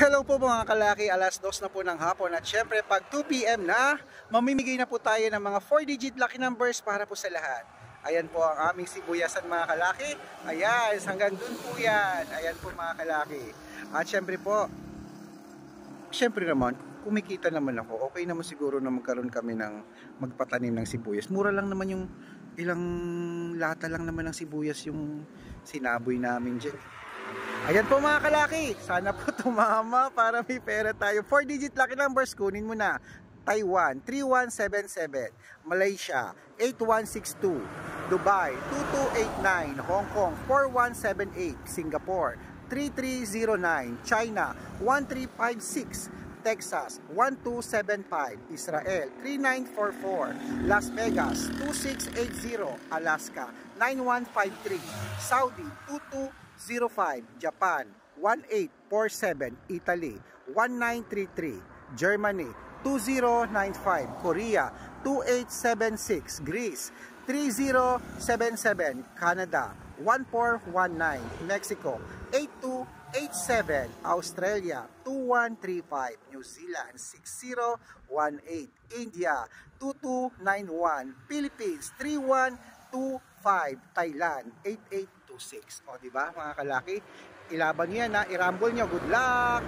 Hello po mga kalaki, alas 2 na po ng hapon at syempre pag 2 PM na, mamimigay na po tayo ng mga 4-digit lucky numbers para po sa lahat. Ayan po ang aming sibuyasan mga kalaki. Ayan, hanggang dun po yan. Ayan po mga kalaki. At syempre po, syempre naman, kumikita naman ako. Okay naman siguro na magkaroon kami ng magpatanim ng sibuyas. Mura lang naman yung ilang lata lang naman ng sibuyas yung sinaboy namin dyan. Ayan po mga kalaki, sana po tumama para may pera tayo. 4-digit lucky numbers, kunin mo na. Taiwan, 3177. Malaysia, 8162. Dubai, 2289. Hong Kong, 4178. Singapore, 3309. China, 1356. Texas, 1275. Israel, 3944. Las Vegas, 2680. Alaska, 9153. Saudi, 2205. Japan, 1847. Italy, 1933. Germany, 2095. Korea, 2876. Greece, 3077. Canada, 1419. Mexico, 8287. Australia, 2135. New Zealand, 6018. India, 2291. Philippines, 3125. Thailand, 8826. O diba mga kalaki, ilaban niyo yan ha, i-rumble nyo. Good luck!